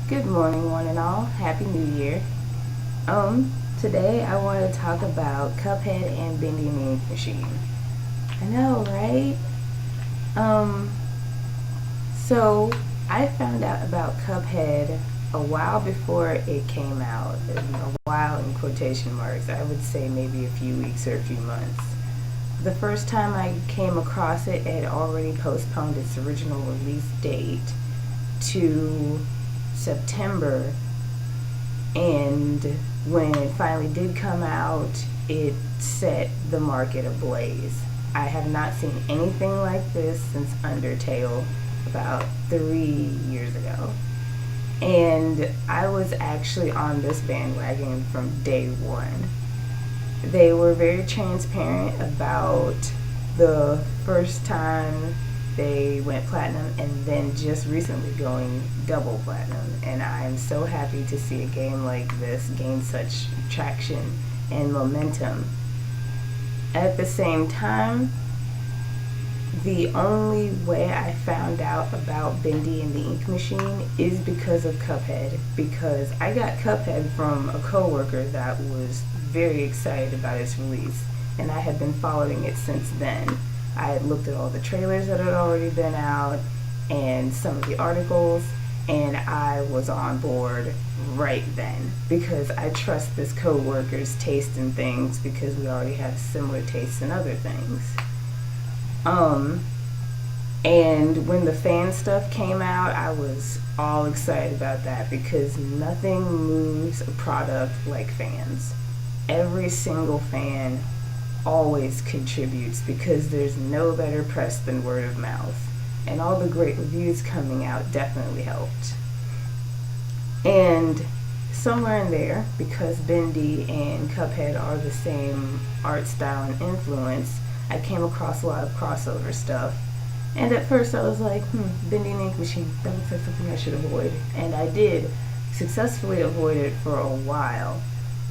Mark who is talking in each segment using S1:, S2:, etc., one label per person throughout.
S1: Good morning, one and all. Happy New Year. Today I want to talk about Cuphead and Bendy the Ink Machine. I know, right? Um, so I found out about Cuphead a while before it came out. And a while in quotation marks. I would say maybe a few weeks or a few months. The first time I came across it, it had already postponed its original release date to September, and when it finally did come out, it set the market ablaze. I have not seen anything like this since Undertale about 3 years ago. And I was actually on this bandwagon from day one. They were very transparent about the first time they went platinum and then just recently going double platinum, and I'm so happy to see a game like this gain such traction and momentum. At the same time, the only way I found out about Bendy and the Ink Machine is because of Cuphead, because I got Cuphead from a coworker that was very excited about its release, and I had been following it since then. I had looked at all the trailers that had already been out and some of the articles, and I was on board right then because I trust this coworker's taste in things because we already have similar tastes in other things. And when the fan stuff came out, I was all excited about that because nothing moves a product like fans. Every single fan always contributes because there's no better press than word of mouth. And all the great reviews coming out definitely helped. And somewhere in there, because Bendy and Cuphead are the same art style and influence, I came across a lot of crossover stuff. And at first I was like, Bendy and Ink Machine, that looks like something I should avoid. And I did successfully avoid it for a while.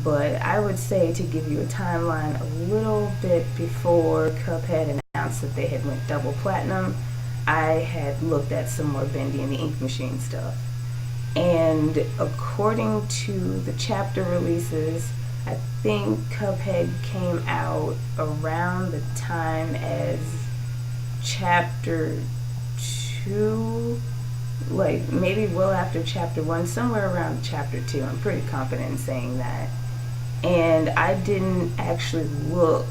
S1: But I would say, to give you a timeline, a little bit before Cuphead announced that they had went double platinum, I had looked at some more Bendy and the Ink Machine stuff. And according to the chapter releases, I think Cuphead came out around the time as chapter 2, like maybe well after chapter 1, somewhere around chapter 2. I'm pretty confident in saying that. And I didn't actually look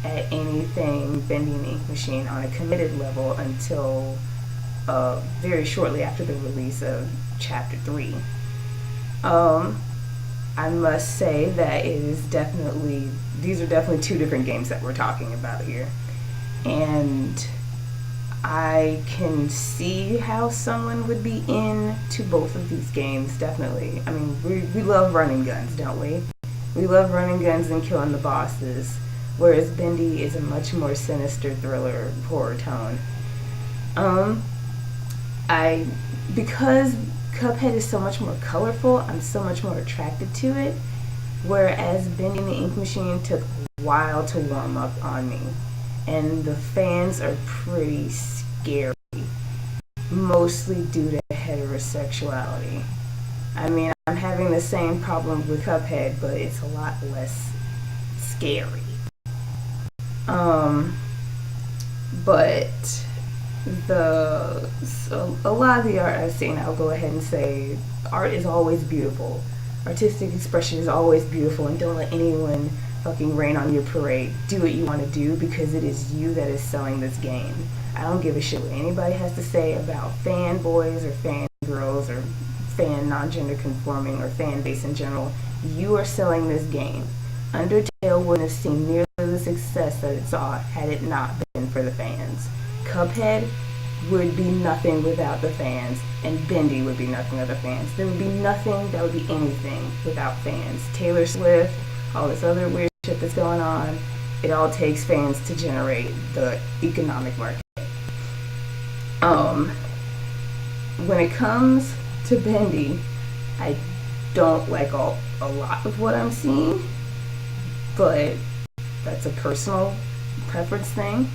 S1: at anything Bendy and Ink Machine on a committed level until very shortly after the release of chapter 3. I must say that these are definitely two different games that we're talking about here. And I can see how someone would be into both of these games, definitely. I mean, we love running guns, don't we? We love running guns and killing the bosses, whereas Bendy is a much more sinister thriller horror tone. Because Cuphead is so much more colorful, I'm so much more attracted to it, whereas Bendy and the Ink Machine took a while to warm up on me. And the fans are pretty scary, mostly due to heterosexuality. I mean, I'm having the same problem with Cuphead, but it's a lot less scary. But a lot of the art I've seen, I'll go ahead and say, art is always beautiful. Artistic expression is always beautiful, and don't let anyone fucking rain on your parade. Do what you want to do because it is you that is selling this game. I don't give a shit what anybody has to say about fanboys or fangirls or fan non-gender conforming or fan base in general. You are selling this game. Undertale wouldn't have seen nearly the success that it saw had it not been for the fans. Cuphead would be nothing without the fans, and Bendy would be nothing without the fans. There would be nothing that would be anything without fans. Taylor Swift, all this other weird shit that's going on, it all takes fans to generate the economic market. When it comes to Bendy, I don't like a lot of what I'm seeing, but that's a personal preference thing.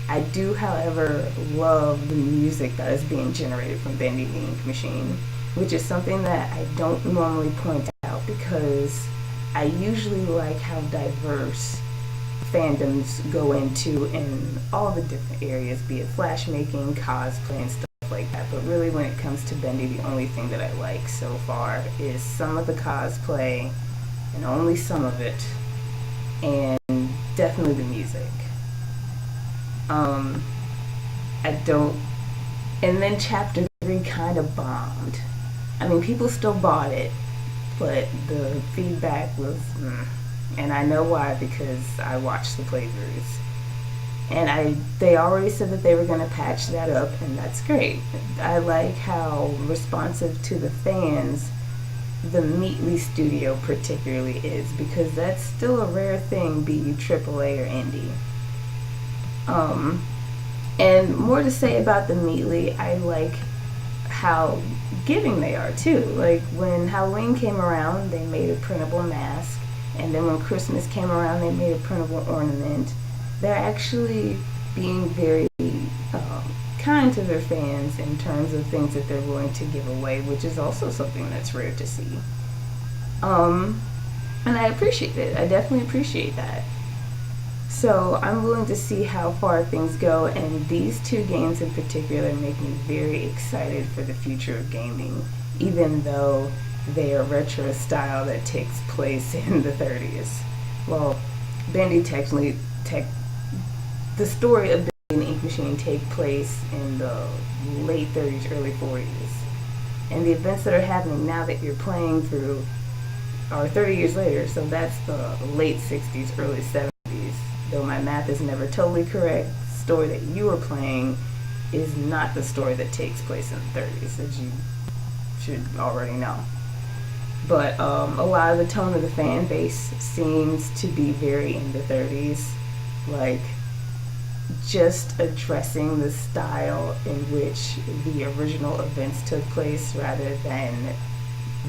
S1: I do, however, love the music that is being generated from Bendy the Ink Machine. which is something that I don't normally point out because I usually like how diverse fandoms go into in all the different areas, be it flash making, cosplay, and stuff like that. But really, when it comes to Bendy, the only thing that I like so far is some of the cosplay, and only some of it, and definitely the music. I don't. And then Chapter 3 kind of bombed. I mean, people still bought it, but the feedback was, and I know why, because I watched the playthroughs. And they already said that they were going to patch that up, and that's great. I like how responsive to the fans the Meatly studio particularly is, because that's still a rare thing, be you AAA or indie. And more to say about the Meatly, I like how giving they are too. Like when Halloween came around, they made a printable mask, and then when Christmas came around, they made a printable ornament. They're actually being very kind to their fans in terms of things that they're willing to give away, which is also something that's rare to see. And I appreciate it. I definitely appreciate that. So I'm willing to see how far things go, and these two games in particular make me very excited for the future of gaming, even though they are retro style that takes place in the 30s. Well, Bendy the story of Bendy and the Ink Machine take place in the late 30s, early 40s. And the events that are happening now that you're playing through are 30 years later, so that's the late 60s, early 70s. Though my math is never totally correct, the story that you are playing is not the story that takes place in the 30s, as you should already know. But a lot of the tone of the fan base seems to be very in the 30s, like just addressing the style in which the original events took place rather than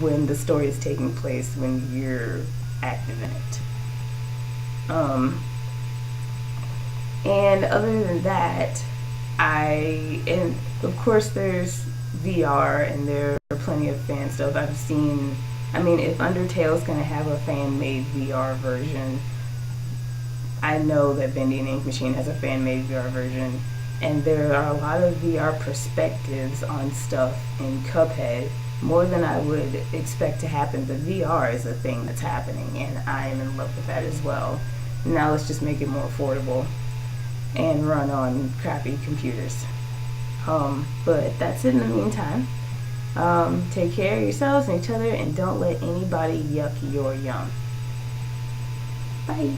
S1: when the story is taking place when you're active in it. And other than that, and of course there's VR and there are plenty of fan stuff I've seen. I mean, if Undertale's gonna have a fan-made VR version, I know that Bendy and Ink Machine has a fan-made VR version, and there are a lot of VR perspectives on stuff in Cuphead, more than I would expect to happen. The VR is a thing that's happening, and I am in love with that as well. Now let's just make it more affordable and run on crappy computers. But that's it in the meantime. Take care of yourselves and each other, and don't let anybody yuck your yum. Bye.